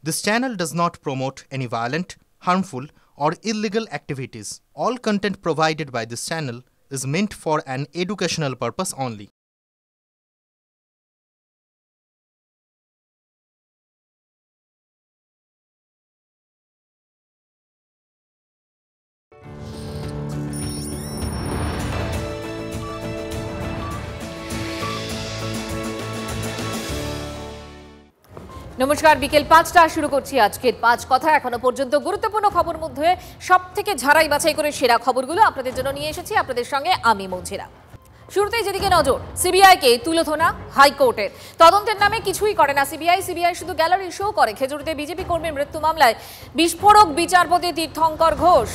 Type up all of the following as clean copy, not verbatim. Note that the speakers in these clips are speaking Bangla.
This channel does not promote any violent, harmful, or illegal activities. All content provided by this channel is meant for an educational purpose only. নমস্কার, বিকেল ৫টা শুরু করছি আজকের ৫ কথা। এখনো পর্যন্ত গুরুত্বপূর্ণ খবর মধ্যে সবথেকে ঝাড়াই বাছাই করে সেরা খবরগুলো আপনাদের জন্য নিয়ে এসেছি। আপনাদের সঙ্গে আমি মৌজিরা। শুরুতেই যেদিকে নজর, সিবিআইকে তুলোধনা হাইকোর্টের। তদন্তের নামে কিছুই করে না সিবিআই শুধু গ্যালারি শো করে। খেজুরিতে বিজেপি কর্মীর মৃত্যু মামলায় বিস্ফোরক বিচারপতি তীর্থঙ্কর ঘোষ।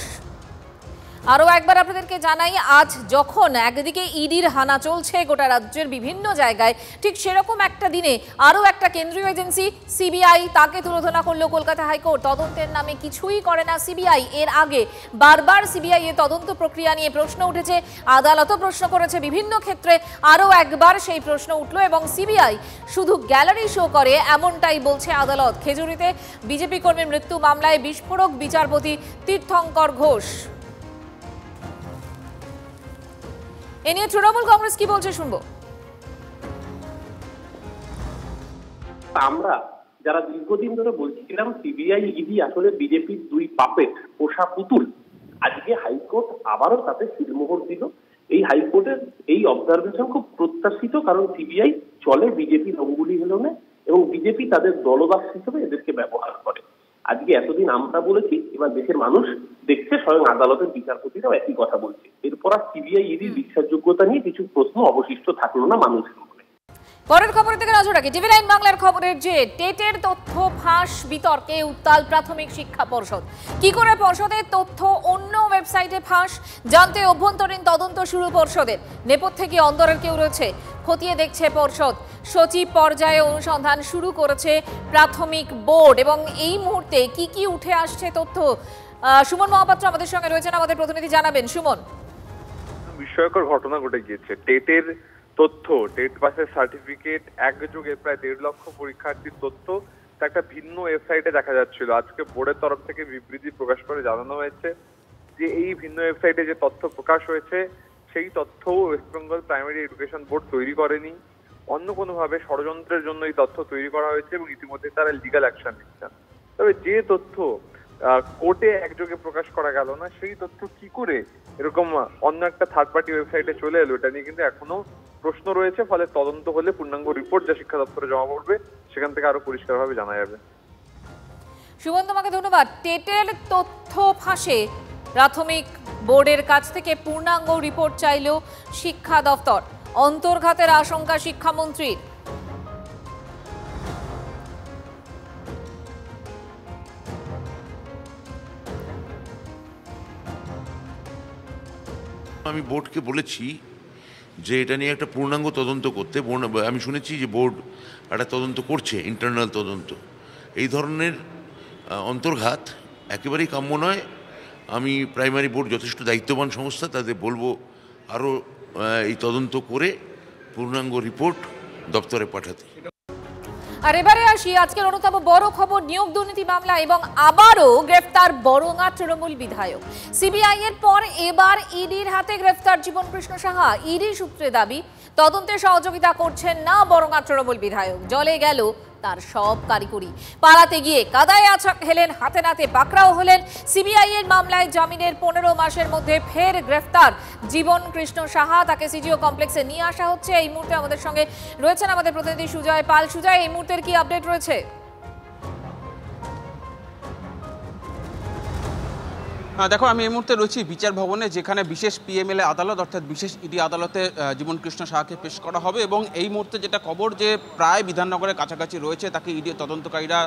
আরও একবার আপনাদেরকে জানাই, আজ যখন একদিকে ইডির হানা চলছে গোটা রাজ্যের বিভিন্ন জায়গায়, ঠিক সেরকম একটা দিনে আরও একটা কেন্দ্রীয় এজেন্সি সিবিআই, তাকে তুলোধনা করলো কলকাতা হাইকোর্ট। তদন্তের নামে কিছুই করে না সিবিআই। এর আগে বারবার সিবিআই এর তদন্ত প্রক্রিয়া নিয়ে প্রশ্ন উঠেছে, আদালতও প্রশ্ন করেছে বিভিন্ন ক্ষেত্রে। আরও একবার সেই প্রশ্ন উঠলো এবং সিবিআই শুধু গ্যালারি শো করে, এমনটাই বলছে আদালত। খেজুরিতে বিজেপি কর্মীর মৃত্যু মামলায় বিস্ফোরক বিচারপতি তীর্থঙ্কর ঘোষ। এ নিয়ে তৃণমূল কংগ্রেস কি বলছে শুনবো। আমরা যারা দীর্ঘদিন ধরে বলছিলাম সিবিআই ইডি আসলে বিজেপির দুই পাপেট পোষা পুতুল, আজকে হাইকোর্ট আবারও তাতে সিলমোহর দিল। এই হাইকোর্টের এই অবজারভেশন খুব প্রত্যাশিত, কারণ সিবিআই চলে বিজেপির অঙ্গুলি হেলনে এবং বিজেপি তাদের দলদাস হিসেবে এদেরকে ব্যবহার করে। আজকে এতদিন আমরা বলেছি, এবার দেশের মানুষ দেখছে, স্বয়ং আদালতের বিচারপতিরাও একই কথা বলছে। এরপর আর সিবিআই ইডির বিশ্বাসযোগ্যতা নিয়ে কিছু প্রশ্ন অবশিষ্ট থাকলো না মানুষের মনে। পরের খবরের দিকে নজর রাখি। টিভি 9 বাংলার খবরের যে টেটের তথ্য ফাঁস বিতর্কে উত্তাল প্রাথমিক শিক্ষা পর্ষদ। কি করে পর্ষদের তথ্য অন্য ওয়েবসাইটে ফাঁস, জানতে অভ্যন্তরীণ তদন্ত শুরু পর্ষদের। নেপথ্যে কি অন্দরের কেউ রয়েছে, খতিয়ে দেখছে পর্ষদ। সচিব পর্যায়ে অনুসন্ধান শুরু করেছে প্রাথমিক বোর্ড। এবং এই মুহূর্তে কি কি উঠে আসছে তথ্য, সুমন মহাপাত্র আমাদের সঙ্গে রয়েছেন, আমাদের প্রতিনিধি জানাবেন। সুমন, বিস্ময়কর ঘটনা ঘটে গিয়েছে। টেটের তথ্য, টেট পাসের সার্টিফিকেট, একযোগে প্রায় 1.5 লক্ষ পরীক্ষার্থীর তথ্য একটা ভিন্ন ওয়েবসাইটে দেখা যাচ্ছিল। আজকে বোর্ডের তরফ থেকে বিবৃতি প্রকাশ করে জানানো হয়েছে যে এই ভিন্ন ওয়েবসাইটে যে তথ্য প্রকাশ হয়েছে সেই তথ্য West Bengal primary education board তৈরি করেনি, অন্য কোনোভাবে ষড়যন্ত্রের জন্য এই তথ্য তৈরি করা হয়েছে এবং ইতিমধ্যে তারা লিগ্যাল অ্যাকশন নিচ্ছেন। তবে যে তথ্য কোর্টে একযোগে প্রকাশ করা গেল না, সেই তথ্য কি করে এরকম অন্য একটা থার্ড পার্টি ওয়েবসাইটে চলে এলো, এটা নিয়ে কিন্তু এখনো প্রশ্ন রয়েছে। ফলে তদন্ত হলে পূর্ণাঙ্গ রিপোর্ট যা শিক্ষা দপ্তরে জমা পড়বে, সেখান থেকে আরো পরিষ্কারভাবে জানা যাবে। সুমন, তোমাকে ধন্যবাদ। টেটের তথ্য ফাঁসে প্রাথমিক বোর্ডের কাছ থেকে পূর্ণাঙ্গ রিপোর্ট চাইল শিক্ষা দপ্তর। অন্তর্ঘাতের আশঙ্কা শিক্ষামন্ত্রীর। আমি বোর্ডকে বলেছি যে এটা নিয়ে একটা পূর্ণাঙ্গ তদন্ত করতে। আমি শুনেছি যে বোর্ড একটা তদন্ত করছে, ইন্টারনাল তদন্ত। এই ধরনের অন্তর্ঘাত একেবারেই কাম্য নয়। আমি প্রাইমারি বোর্ড যথেষ্ট দায়িত্ববান সংস্থা, তাদের বলবো আরও এই তদন্ত করে পূর্ণাঙ্গ রিপোর্ট দপ্তরে পাঠাতে। আর এবারে আসি আজকের অন্যতম বড় খবর, নিয়োগ দুর্নীতি মামলা এবং আবারও গ্রেফতার বরঙ্গা তৃণমূল বিধায়ক। সিবিআই এর পর এবার ইডির হাতে গ্রেফতার জীবনকৃষ্ণ সাহা। ইডি সূত্রে দাবি, তদন্তে সহযোগিতা করছেন না বরঙ্গা তৃণমূল বিধায়ক। জলে গেল তার সব কারিগরি। পালাতে গিয়ে কাদায় আছাড় খেলেন, হাতে নাতে পাকড়াও হলেন। সিবিআই এর মামলায় জামিনের 15 মাসের মধ্যে ফের গ্রেফতার জীবনকৃষ্ণ সাহা। তাকে সিজিও কমপ্লেক্সে নিয়ে আসা হচ্ছে। এই মুহূর্তে আমাদের সঙ্গে রয়েছেন আমাদের প্রতিনিধি সুজয় পাল। সুজয়, এই মুহূর্তের কি আপডেট রয়েছে? দেখো, আমি এই মুহূর্তে রয়েছি বিচার ভবনে, যেখানে বিশেষ পিএমএলএ আদালত অর্থাৎ বিশেষ ইডি আদালতে জীবনকৃষ্ণ সাহাকে পেশ করা হবে। এবং এই মুহূর্তে যেটা খবর, যে প্রায় বিধাননগরের কাছাকাছি রয়েছে। তাকে ইডি তদন্তকারীরা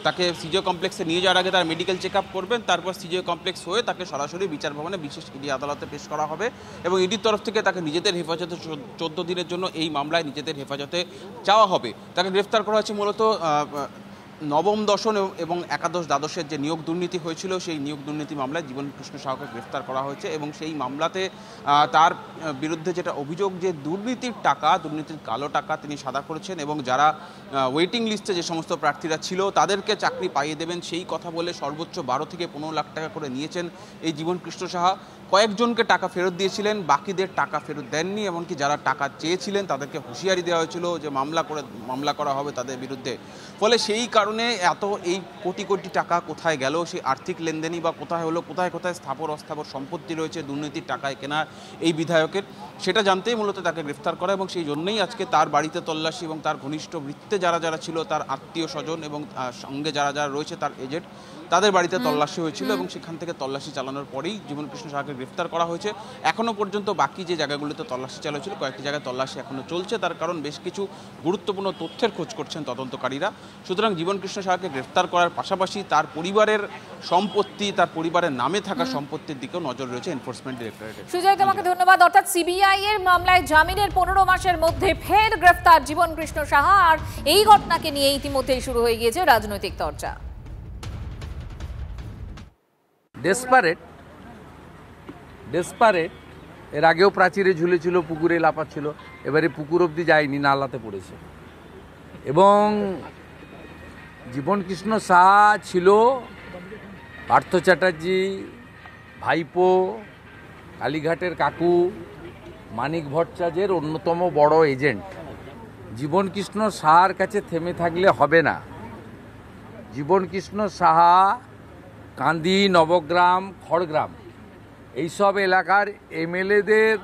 তাকে সিজিও কমপ্লেক্সে নিয়ে যাওয়ার আগে তার মেডিকেল চেক আপ করবেন, তারপর সিজিও কমপ্লেক্স হয়ে তাকে সরাসরি বিচার ভবনে বিশেষ ইডি আদালতে পেশ করা হবে। এবং ইডির তরফ থেকে তাকে নিজেদের হেফাজতে 14 দিনের জন্য এই মামলায় নিজেদের হেফাজতে চাওয়া হবে। তাকে গ্রেফতার করা হয়েছে মূলত নবম দশম এবং একাদশ দ্বাদশের যে নিয়োগ দুর্নীতি হয়েছিল সেই নিয়োগ দুর্নীতি মামলায় জীবনকৃষ্ণ সাহাকে গ্রেফতার করা হয়েছে এবং সেই মামলাতে তার বিরুদ্ধে যেটা অভিযোগ যে দুর্নীতির কালো টাকা তিনি সাদা করেছেন এবং যারা ওয়েটিং লিস্টে যে সমস্ত প্রার্থীরা ছিল তাদেরকে চাকরি পাইয়ে দেবেন সেই কথা বলে সর্বোচ্চ 12 থেকে 15 লাখ টাকা করে নিয়েছেন এই জীবনকৃষ্ণ সাহা। কয়েকজনকে টাকা ফেরত দিয়েছিলেন, বাকিদের টাকা ফেরত দেননি, এমনকি যারা টাকা চেয়েছিলেন তাদেরকে হুঁশিয়ারি দেওয়া হয়েছিল যে মামলা করা হবে তাদের বিরুদ্ধে। ফলে সেই কারণে এই কোটি কোটি টাকা কোথায় গেল, সেই আর্থিক লেনদেনই বা কোথায় হলো, কোথায় কোথায় স্থাবর অস্থাবর সম্পত্তি রয়েছে দুর্নীতির টাকায় কেনা এই বিধায়কের, সেটা জানতেই মূলত তাকে গ্রেফতার করা এবং সেই জন্যই আজকে তার বাড়িতে তল্লাশি এবং তার ঘনিষ্ঠ বৃত্তে যারা যারা ছিল, তার আত্মীয় স্বজন এবং সঙ্গে যারা যারা রয়েছে তার এজেন্ট, তাদের বাড়িতে তল্লাশি হয়েছিল এবং সেখান থেকে তল্লাশি চালানোর পরেই জীবনকৃষ্ণ সাহাকে গ্রেফতার করা হয়েছে। এখনও পর্যন্ত বাকি যে জায়গাগুলিতে তল্লাশি চালু ছিল, কয়েকটি জায়গায় তল্লাশি এখনও চলছে, তার কারণ বেশ কিছু গুরুত্বপূর্ণ তথ্যের খোঁজ করছেন তদন্তকারীরা। সুতরাং জীবনকৃষ্ণ সাহাকে গ্রেফতার করার পাশাপাশি তার পরিবারের সম্পত্তি, তার পরিবারের নামে থাকা সম্পত্তির দিকেও নজর রয়েছে এনফোর্সমেন্ট ডিরেক্টরেটের। সুজয়, তোমাকে ধন্যবাদ। অর্থাৎ সিবিআই এর মামলায় জামিনের 15 মাসের মধ্যে ফের গ্রেফতার জীবনকৃষ্ণ সাহা, আর এই ঘটনাকে নিয়ে ইতিমধ্যেই শুরু হয়ে গিয়েছে রাজনৈতিক চর্চা। ডেসপারেট এর আগেও প্রাচীরে ঝুলেছিল, পুকুরে লাফাচ্ছিল, এবারে পুকুর অবধি যায়নি, নালাতে পড়েছে। এবং জীবনকৃষ্ণ সাহা ছিল পার্থ চ্যাটার্জি ভাইপো, কালীঘাটের কাকু মানিক ভট্টাচার্যের অন্যতম বড় এজেন্ট। জীবনকৃষ্ণ সাহার কাছে থেমে থাকলে হবে না। জীবনকৃষ্ণ সাহা কান্দি, নবগ্রাম, খড়গ্রাম এইসব এলাকার এমএলএদের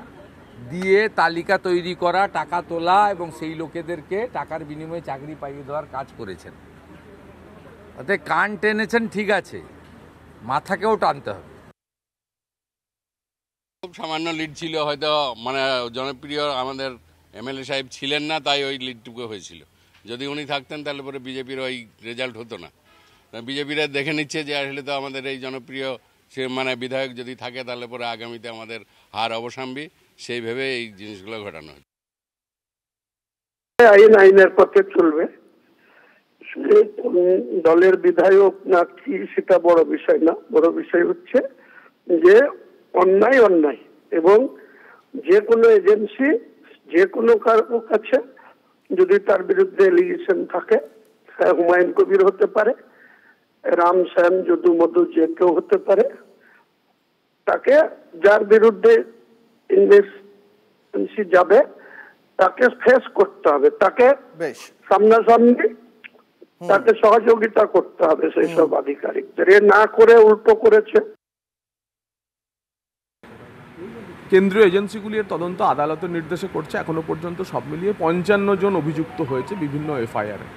দিয়ে তালিকা তৈরি করা, টাকা তোলা এবং সেই লোকেদেরকে টাকার বিনিময়ে চাকরি পাইয়ে দেওয়ার কাজ করেছেন। তাতে কান টেনেছেন ঠিক আছে, মাথাকেও টানতে হবে। খুব সামান্য লিড ছিল, হয়তো জনপ্রিয় আমাদের এমএলএ সাহেব ছিলেন না, তাই ওই লিডটুকু হয়েছিল। যদি উনি থাকতেন তাহলে পরে বিজেপির ওই রেজাল্ট হতো না। বিজেপিরা দেখে নিচ্ছে যে আসলে তো আমাদের এই জনপ্রিয় বিধায়ক যদি থাকে তাহলে পরে আগামীতে আমাদের হার অবসাম্বী, সেই ভেবে এই জিনিসগুলো ঘটানো হচ্ছে। আইনের পথে চলবে, দলের বিধায়ক না কি সেটা বড় বিষয় না। বড় বিষয় হচ্ছে যে অন্যায় এবং যে কোনো এজেন্সি যে কোনো কারো কাছে যদি তার বিরুদ্ধে এলিগেশন থাকে, হুমায়ুন কবির হতে পারে, রাম শ্যাম যদু মধু যে কেউ হতে পারে, তাকে যার বিরুদ্ধে ইনভেস্টিগেশন যাবে তাকে ফেস করতে হবে, তাকে সামনাসামনি তাকে সহযোগিতা করতে হবে সেই সব আধিকারিকদের। এ না করে উল্টো করেছে। কেন্দ্রীয় এজেন্সিগুলির তদন্ত আদালতের নির্দেশে করছে। এখনো পর্যন্ত সব মিলিয়ে 55 জন অভিযুক্ত হয়েছে বিভিন্ন এফআইআরে।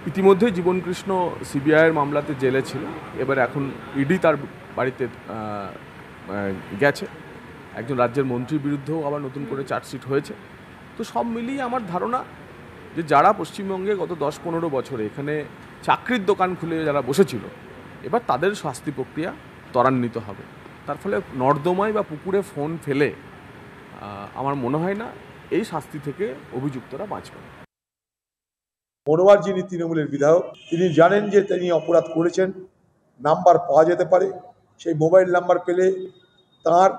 ইতিমধ্যে জীবনকৃষ্ণ সিবিআইয়ের মামলাতে জেলে ছিল, এবার এখন ইডি তার বাড়িতে গেছে। একজন রাজ্যের মন্ত্রীর বিরুদ্ধেও আবার নতুন করে চার্জশিট হয়েছে। তো সব মিলিয়ে আমার ধারণা যে যারা পশ্চিমবঙ্গে গত 10-15 বছরে এখানে চাকরির দোকান খুলে যারা বসেছিল, এবার তাদের শাস্তি প্রক্রিয়া ত্বরান্বিত হবে। তার ফলে নর্দমায় বা পুকুরে ফোন ফেলে আমার মনে হয় না এই শাস্তি থেকে অভিযুক্তরা বাঁচবে। মনোয়ার যিনি তৃণমূলের বিধায়ক, তিনি জানেন যে তিনি অপরাধ করেছেন, নাম্বার পাওয়া যেতে পারে। সেই মোবাইল নাম্বার পেলে তার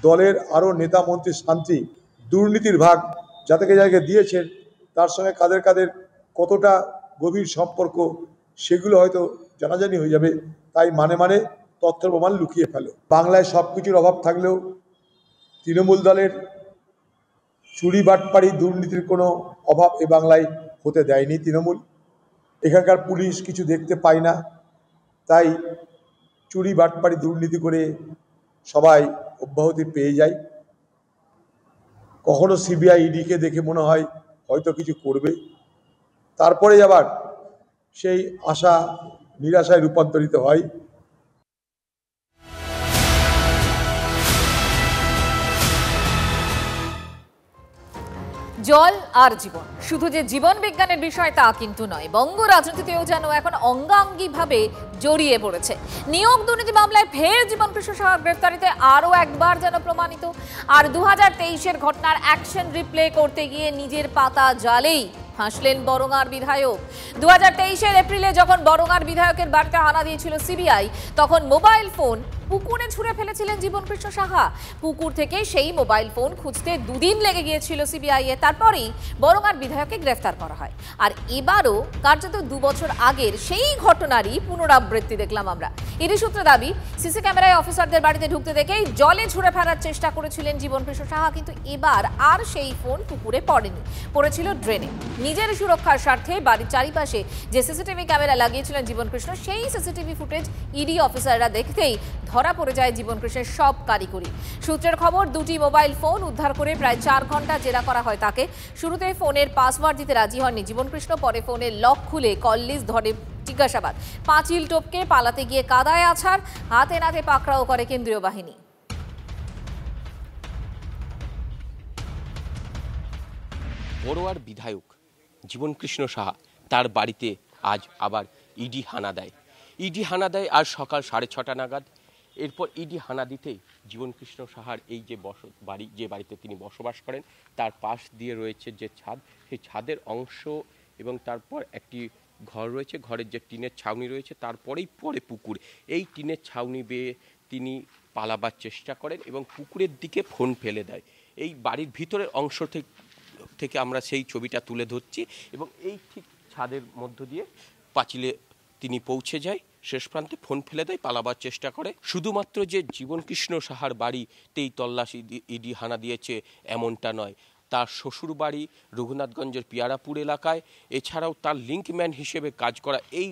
দলের আরও নেতা মন্ত্রী শান্তি দুর্নীতির ভাগ যাদেরকে জায়গায় দিয়েছেন তার সঙ্গে কাদের কাদের কতটা গভীর সম্পর্ক সেগুলো হয়তো জানাজানি হয়ে যাবে। তাই মানে তথ্য প্রমাণ লুকিয়ে ফেলে। বাংলায় সব কিছুর অভাব থাকলেও তৃণমূল দলের চুরি বাটপাড়ি দুর্নীতির কোনো অভাব এ বাংলায় হতে দেয়নি তৃণমূল। এখানকার পুলিশ কিছু দেখতে পায় না, তাই চুরি বাটপাড়ি দুর্নীতি করে সবাই অব্যাহতি পেয়ে যায়। কখনো সিবিআই ইডিকে দেখে মনে হয় হয়তো কিছু করবে, তারপরে আবার সেই আশা নিরাশায় রূপান্তরিত হয়। জল আর জীবন শুধু যে জীবন বিজ্ঞানের বিষয় তা কিন্তু নয়, বঙ্গ রাজনীতিতেও যেন এখন অঙ্গাঙ্গিভাবে জড়িয়ে পড়েছে। নিয়োগ দুর্নীতি মামলায় ফের জীবনকৃষ্ণ সাহার গ্রেফতারিতে আরও একবার যেন প্রমাণিত। আর 2023-এর ঘটনার অ্যাকশন রিপ্লে করতে গিয়ে নিজের পাতা জালেই হাসলেন বরঙার বিধায়ক। 2023-এর এপ্রিলে যখন বরঙার বিধায়কের বাড়িতে হানা দিয়েছিল সিবিআই, তখন মোবাইল ফোন পুকুরে ছুঁড়ে ফেলেছিলেন জীবনকৃষ্ণ সাহা। পুকুর থেকে সেই মোবাইল ফোন খুঁজতে 2 দিন লেগে গিয়েছিল সিবিআই এর। তারপরেই বরঙার বিধায়ককে গ্রেফতার করা হয়। আর এবারও কার্যত 2 বছর আগের সেই ঘটনারই পুনরাবৃত্তি দেখলাম আমরা। ইডি সূত্রে দাবি, সিসি ক্যামেরায় অফিসারদের বাড়িতে ঢুকতে দেখেই জলে ছুঁড়ে ফেলার চেষ্টা করেছিলেন জীবনকৃষ্ণ সাহা, কিন্তু এবার আর সেই ফোন পুকুরে পড়েনি, পড়েছিল ড্রেনে। নিজের সুরক্ষার স্বার্থে বাড়ির চারিপাশে যে সিসিটিভি ক্যামেরা লাগিয়েছিলেন জীবনকৃষ্ণ, সেই সিসিটিভি ফুটেজ ইডি অফিসাররা দেখতেই ধরা পড়ে যায় জীবনকৃষ্ণের সব কারিগরি। সূত্রের খবর, 2টি মোবাইল ফোন উদ্ধার করে প্রায় 4 ঘন্টা জেরা করা হয় তাকে। শুরুতে ফোনের পাসওয়ার্ড দিতে রাজি হননি জীবনকৃষ্ণ, পরে ফোনের লক খুলে কল লিস্ট ধরে জিজ্ঞাসাবাদ। পাঁচিল টপকে পালাতে গিয়ে কাদায় আছাড়, হাতে নাতে পাকড়াও করে কেন্দ্রীয় বাহিনী। বড়ুয়ার বিধায়ক জীবনকৃষ্ণ সাহা, তার বাড়িতে আজ আবার ইডি হানা দেয়। ইডি হানা দেয় আজ সকাল 6:30 নাগাদ। এরপর ইডি হানা দিতেই জীবনকৃষ্ণ সাহার এই যে বাড়ি, যে বাড়িতে তিনি বসবাস করেন, তার পাশ দিয়ে রয়েছে যে ছাদ, সেই ছাদের অংশ এবং তারপর একটি ঘর রয়েছে, ঘরের যে টিনের ছাউনি রয়েছে, তারপরেই পরে পুকুর। এই টিনের ছাউনি বেয়ে তিনি পালাবার চেষ্টা করেন এবং পুকুরের দিকে ফোন ফেলে দেয়। এই বাড়ির ভিতরের অংশ থেকে আমরা সেই ছবিটা তুলে ধরছি এবং এই ঠিক ছাদের মধ্য দিয়ে পাঁচিলে তিনি পৌঁছে যায়, শেষ প্রান্তে ফোন ফেলে দেয়, পালাবার চেষ্টা করে। শুধুমাত্র যে জীবনকৃষ্ণ সাহার বাড়িতেই তল্লাশি ইডি হানা দিয়েছে এমনটা নয়, তার শ্বশুর বাড়ি রঘুনাথগঞ্জের পিয়ারাপুর এলাকায়, এছাড়াও তার লিঙ্কম্যান হিসেবে কাজ করা এই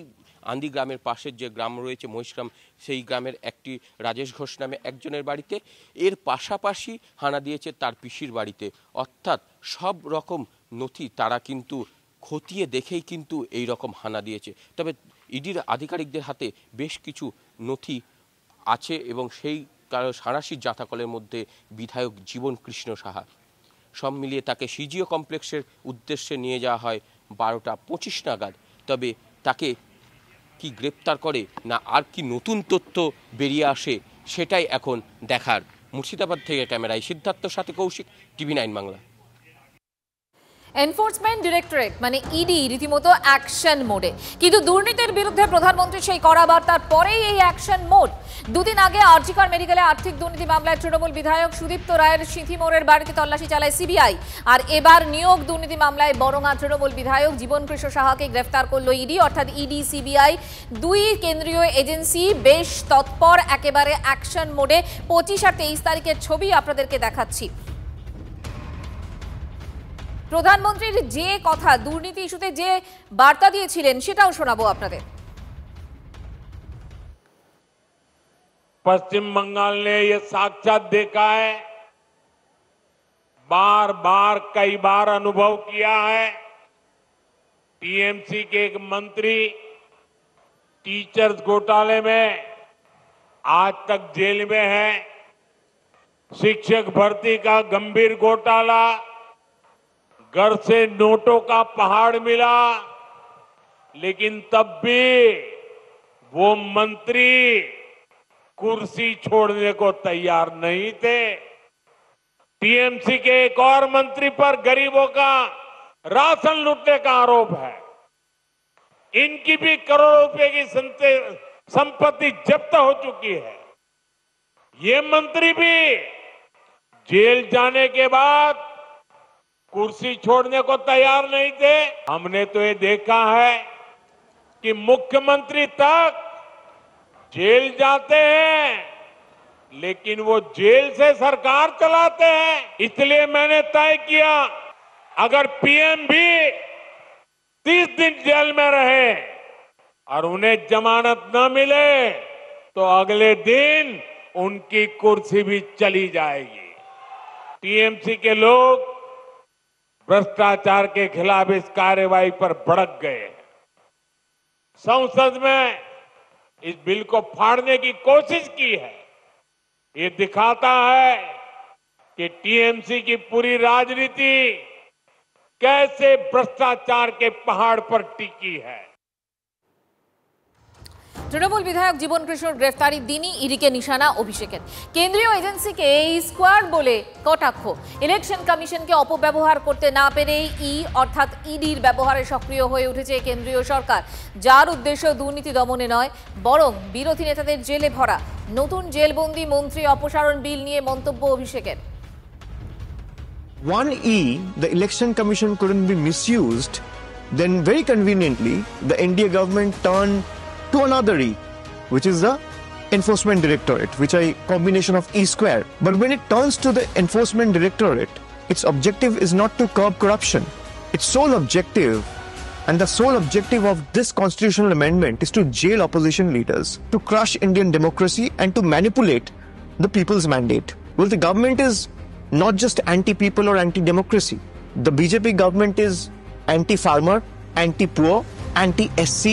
আন্দি গ্রামের পাশের যে গ্রাম রয়েছে মহিষগ্রাম, সেই গ্রামের একটি রাজেশ ঘোষ নামে একজনের বাড়িতে। এর পাশাপাশি হানা দিয়েছে তার পিসির বাড়িতে। অর্থাৎ সব রকম নথি তারা কিন্তু খতিয়ে দেখেই কিন্তু এই রকম হানা দিয়েছে। তবে ইডির আধিকারিকদের হাতে বেশ কিছু নথি আছে এবং সেই সাঁড়াশির জাতাকলের মধ্যে বিধায়ক জীবনকৃষ্ণ সাহা। সব মিলিয়ে তাকে সিজিও কমপ্লেক্সের উদ্দেশ্যে নিয়ে যাওয়া হয় 12:25 নাগাদ। তবে তাকে কি গ্রেপ্তার করে না আর কি নতুন তথ্য বেরিয়ে আসে, সেটাই এখন দেখার। মুর্শিদাবাদ থেকে ক্যামেরায় সিদ্ধার্থর সাথে Kaushik, TV9 Bangla. Enforcement directorate মানে ইডি রীতিমতো অ্যাকশন মোডে, কিন্তু দুর্নীতির বিরুদ্ধে প্রধানমন্ত্রীর সেই কড়া বার্তার পরেই এই অ্যাকশন মোড। 2 দিন আগে আরজিকর মেডিকেলে আর্থিক দুর্নীতি মামলায় তৃণমূল বিধায়ক সুদীপ্ত রায়ের সিঁথিমোড়ের বাড়িতে তল্লাশি চালায় সিবিআই। আর এবার নিয়োগ দুর্নীতি মামলায় বরঙা তৃণমূল বিধায়ক জীবনকৃষ্ণ সাহাকে গ্রেফতার করল ইডি, অর্থাৎ ইডি সিবিআই 2 কেন্দ্রীয় এজেন্সি বেশ তৎপর, একেবারে অ্যাকশন মোডে। 25 আর 23 তারিখের ছবি আপনাদেরকে দেখাচ্ছি। প্রধানমন্ত্রীর যে কথা, দুর্নীতি ইস্যুতে যে বার্তা দিয়েছিলেন, সেটাও শোনাবো আপনাদের। पश्चिम बंगाल ने ये साक्षात देखा है, बार बार कई बार अनुभव किया है। टीएमसी के एक मंत्री टीचर्स घोटाले में आज तक जेल में है। शिक्षक भर्ती का गंभीर घोटाला, घर से नोटों का पहाड़ मिला, लेकिन तब भी वो मंत्री कुर्सी छोड़ने को तैयार नहीं थे। टीएमसी के एक और मंत्री पर गरीबों का राशन लूटने का आरोप है। इनकी भी करोड़ों रुपए की संपत्ति जब्त हो चुकी है। ये मंत्री भी जेल जाने के बाद कुर्सी छोड़ने को तैयार नहीं थे। हमने तो ये देखा है कि मुख्यमंत्री तक जेल जाते हैं, लेकिन वो जेल से सरकार चलाते हैं। इसलिए मैंने तय किया, अगर पीएम भी 30 दिन जेल में रहे और उन्हें जमानत न मिले, तो अगले दिन उनकी कुर्सी भी चली जाएगी। टीएमसी के लोग भ्रष्टाचार के खिलाफ इस कार्रवाई पर भड़क गए। संसद में इस बिल को फाड़ने की कोशिश की है। ये दिखाता है कि टीएमसी की पूरी राजनीति कैसे भ्रष्टाचार के पहाड़ पर टिकी है। তৃণমূল বিধায়ক জীবন কৃষ্ণর গ্রেফতারির দিনই ইডিকে নিশানা অভিষেকের। কেন্দ্রীয় এজেন্সিকে এই স্কোয়াড বলে কটাক্ষ। ইলেকশন কমিশনকে অপব্যবহার করতে না পেরেই অর্থাৎ ইডির ব্যবহারে সক্রিয় হয়ে উঠেছে কেন্দ্রীয় সরকার, যার উদ্দেশ্য দুর্নীতি দমনে নয় বরং বিরোধী নেতাদের জেলে ভরা। নতুন জেলবন্দি মন্ত্রী অপসারণ বিল নিয়ে মন্তব্য অভিষেকের। 1E, the election commission couldn't be misused, then very conveniently the NDA government turned to another E, which is the Enforcement Directorate, which is a combination of E square. But when it turns to the Enforcement Directorate, its objective is not to curb corruption. Its sole objective, and the sole objective of this constitutional amendment, is to jail opposition leaders, to crush Indian democracy and to manipulate the people's mandate. Well, the government is not just anti-people or anti-democracy. The BJP government is anti-farmer, anti-poor, anti-SC,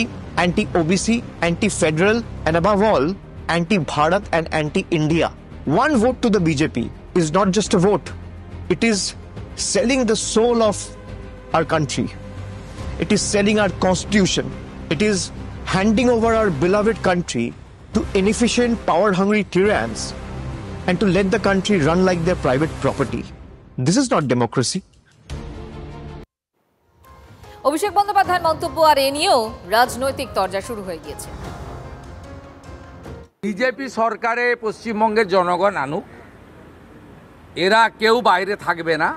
anti-OBC, anti-federal, and above all, anti-Bharat and anti-India. One vote to the BJP is not just a vote. It is selling the soul of our country. It is selling our constitution. It is handing over our beloved country to inefficient, power-hungry tyranns and to let the country run like their private property. This is not democracy. অভিষেক বন্দ্যোপাধ্যায়ের মন্তব্য আর এ নিয়েও রাজনৈতিক তরজা শুরু হয়ে গিয়েছে। বিজেপি সরকারে পশ্চিমবঙ্গের জনগণ আনুক, এরা কেউ বাইরে থাকবে না,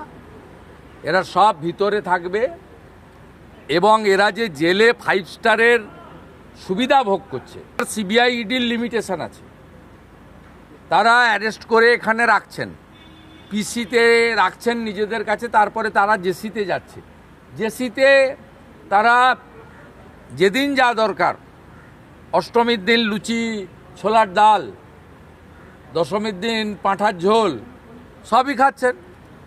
এরা সব ভিতরে থাকবে এবং এরা যে জেলে 5 স্টারের সুবিধা ভোগ করছে, সিবিআই ইডির লিমিটেশন আছে, তারা অ্যারেস্ট করে এখানে রাখছেন, পিসিতে রাখছেন নিজেদের কাছে, তারপরে তারা জেসিতে যাচ্ছে। জেসিতে তারা যেদিন যা দরকার, অষ্টমীর দিন লুচি ছোলার ডাল, দশমীর দিন পাঁঠার ঝোল, সবই খাচ্ছেন।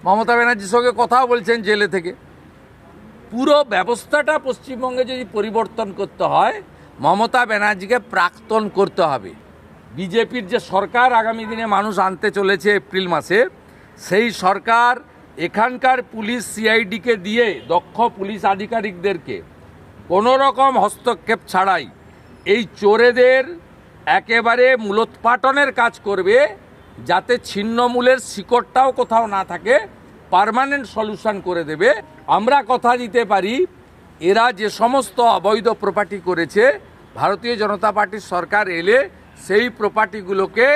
মমতা ব্যানার্জির সঙ্গে কথাও বলছেন জেলে থেকে। পুরো ব্যবস্থাটা পশ্চিমবঙ্গে যদি পরিবর্তন করতে হয়, মমতা ব্যানার্জিকে প্রাক্তন করতে হবে। বিজেপির যে সরকার আগামী দিনে মানুষ আনতে চলেছে এপ্রিল মাসে, সেই সরকার এখানকার পুলিশ সিআইডিকে দিয়ে, দক্ষ পুলিশ আধিকারিকদেরকে কোনো রকম হস্তক্ষেপ ছাড়াই এই চোরেদের একেবারে মূলোৎপাটনের কাজ করবে, যাতে ছিন্নমূলের শিকড়টাও কোথাও না থাকে, পার্মানেন্ট সলিউশন করে দেবে। আমরা কথা দিতে পারি, এরা যে সমস্ত অবৈধ প্রপার্টি করেছে, ভারতীয় জনতা পার্টির সরকার এলে সেই প্রপার্টিগুলোকে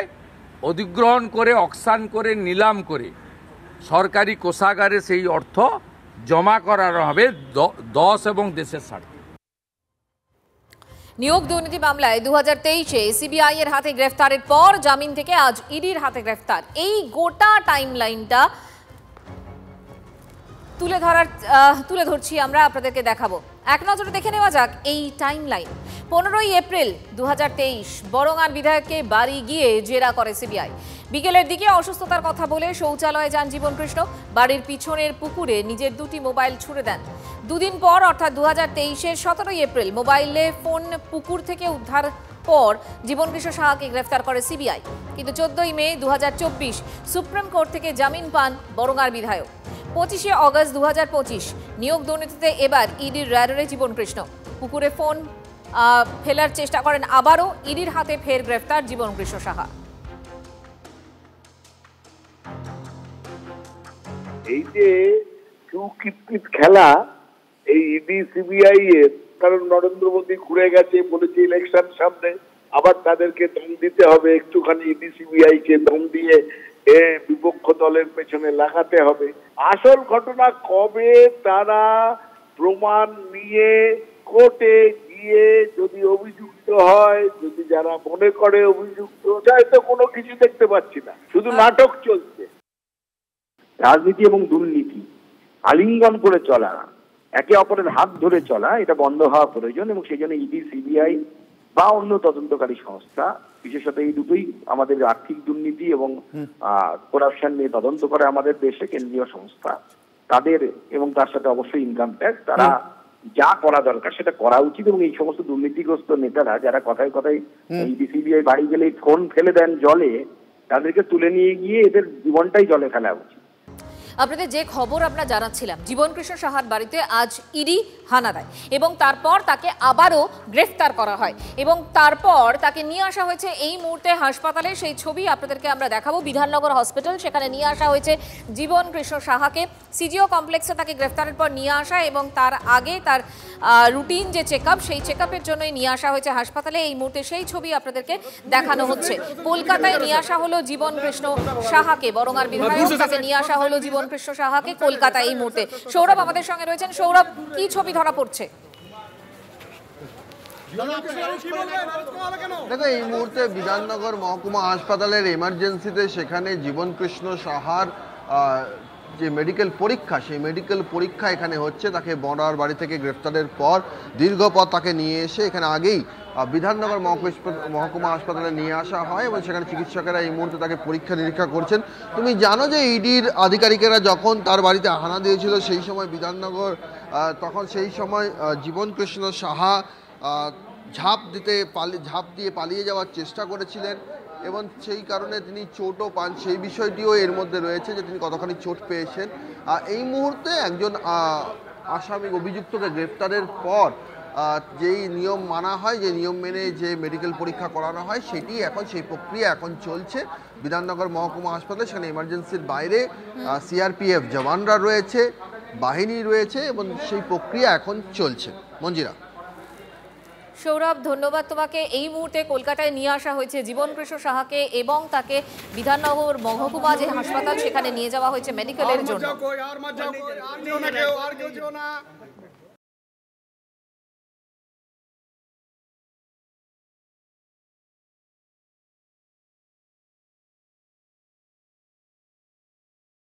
অধিগ্রহণ করে, অকশন করে, নিলাম করে সরকারি কোষাগারে সেই অর্থ জমা করানো হবে 10 এবং দেশের স্বার্থে। নিয়োগ দুর্নীতি মামলায় 2023-এ সিবিআই এর হাতে গ্রেফতারের পর জামিন থেকে আজ ইডির হাতে গ্রেফতার। এই গোটা টাইমলাইনটা তুলে ধরছি, আমরা আপনাদেরকে দেখাবো। এক নজরে দেখে নেওয়া যাক এই টাইমলাইন। 15ই এপ্রিল 2023 বরঙ্গার বিধায়ককে বাড়ি গিয়ে জেরা করে সিবিআই। বিকেলের দিকে অসুস্থতার কথা বলে শৌচালয়ে যান জীবন কৃষ্ণ। বাড়ির পিছনের পুকুরে নিজের 2টি মোবাইল ছুড়ে দেন। দুদিন পর অর্থাৎ 2023-এর 17ই এপ্রিল মোবাইলে ফোন পুকুর থেকে উদ্ধার পর জীবন কৃষ্ণ সাহাকে গ্রেফতার করে সিবিআই। কিন্তু 14ই মে 2024 সুপ্রিম কোর্ট থেকে জামিন পান বরঙ্গার বিধায়ক। 25শে অগস্ট 2025 নিয়োগ দুর্নীতিতে এবার ইডির র্যাডারে জীবন কৃষ্ণ। পুকুরে ফোন ফেলার চেষ্টা করেন আবারও, ইডির হাতে ফের গ্রেফতার জীবন কৃষ্ণ সাহা। এই যে কিতকিত খেলা এই ইডি সিবিআই এর, কারণ নরেন্দ্র মোদী ঘুরে গেছে, বলেছে ইলেকশন সামনে, আবার তাদেরকে দম দিতে হবে, একটুখানি ইডি সিবিআই কে দম দিয়ে বিপক্ষ দলের পেছনে লাগাতে হবে। আসল ঘটনা কবে তারা প্রমাণ নিয়ে কোর্টে গিয়ে যদি অভিযুক্ত হয়, যদি যারা মনে করে অভিযুক্ত, তো কোনো কিছু দেখতে পাচ্ছি না, শুধু নাটক চলছে। রাজনীতি এবং দুর্নীতি আলিঙ্গন করে চলা, একে অপরের হাত ধরে চলা, এটা বন্ধ হওয়া প্রয়োজন এবং সেই জন্য ইডি, সিবিআই বা অন্য তদন্তকারী সংস্থা, বিশেষত এই দুটোই আমাদের আর্থিক দুর্নীতি এবং করাপশন নিয়ে তদন্ত করে আমাদের দেশে কেন্দ্রীয় সংস্থা, তাদের এবং তার সাথে অবশ্যই ইনকাম ট্যাক্স, তারা যা করা দরকার সেটা করা উচিত। এবং এই সমস্ত দুর্নীতিগ্রস্ত নেতারা যারা কথায় কথায় ইডি, সিবিআই বাড়ি গেলেই ফোন ফেলে দেন জলে, তাদেরকে তুলে নিয়ে গিয়ে এদের জীবনটাই জলে ফেলা উচিত। আপনাদের যে খবর আমরা জানাচ্ছিলাম, জীবনকৃষ্ণ সাহার বাড়িতে আজ ইডি হানা দেয় এবং তারপর তাকে আবারও গ্রেফতার করা হয় এবং তারপর তাকে নিয়ে আসা হয়েছে এই মুহূর্তে হাসপাতালে। সেই ছবি আপনাদেরকে আমরা দেখাবো। বিধাননগর হসপিটাল, সেখানে নিয়ে আসা হয়েছে জীবনকৃষ্ণ সাহাকে। সিজিও কমপ্লেক্সে তাকে গ্রেফতারের পর নিয়ে আসা এবং তার আগে তার রুটিন যে চেকআপ, সেই চেকআপের জন্যই নিয়ে আসা হয়েছে হাসপাতালে। এই মুহূর্তে সেই ছবি আপনাদেরকে দেখানো হচ্ছে। কলকাতায় নিয়ে আসা হলো জীবনকৃষ্ণ সাহাকে, বরঙ্গার বিধায়ক, তাকে নিয়ে আসা হলো জীবনকৃষ্ণ সাহাকে কলকাতায় এই মুহূর্তে। সৌরভ আমাদের সঙ্গে রয়েছেন। সৌরভ, কি ছবি ধরা পড়ছে? দেখো, এই মুহূর্তে বিধাননগর মহকুমা হাসপাতালের এমার্জেন্সিতে সেখানে জীবনকৃষ্ণ সাহার যে মেডিকেল পরীক্ষা, সেই মেডিকেল পরীক্ষা এখানে হচ্ছে। তাকে বড়ার বাড়ি থেকে গ্রেফতারের পর দীর্ঘ পথ তাকে নিয়ে এসে এখানে আগেই বিধাননগর মহকুমা হাসপাতালে নিয়ে আসা হয় এবং সেখানে চিকিৎসকেরা এই মুহূর্তে তাকে পরীক্ষা নিরীক্ষা করছেন। তুমি জানো যে ইডির আধিকারিকেরা যখন তার বাড়িতে হানা দিয়েছিল সেই সময় বিধাননগর, তখন সেই সময় জীবনকৃষ্ণ সাহা ঝাঁপ দিয়ে পালিয়ে যাওয়ার চেষ্টা করেছিলেন এবং সেই কারণে তিনি চোটও পান। সেই বিষয়টিও এর মধ্যে রয়েছে যে তিনি কতখানি চোট পেয়েছেন। এই মুহূর্তে একজন আসামি অভিযুক্তকে গ্রেফতারের পর যেই নিয়ম মানা হয়, যে নিয়ম মেনে যে মেডিকেল পরীক্ষা করানো হয়, সেটি এখন, সেই প্রক্রিয়া এখন চলছে বিধাননগর মহকুমা হাসপাতালে। সেখানে এমার্জেন্সির বাইরে সিআরপিএফ জওয়ানরা রয়েছে, বাহিনী রয়েছে এবং সেই প্রক্রিয়া এখন চলছে। মঞ্জিরা। সৌরভ, ধন্যবাদ তোমাকে। এই মুহূর্তে কলকাতায় নিয়ে আসা হয়েছে জীবনকৃষ্ণ সাহাকে এবং তাকে বিধাননগর মহকুমা যে হাসপাতাল, সেখানে নিয়ে যাওয়া হয়েছে মেডিকেলের জন্য।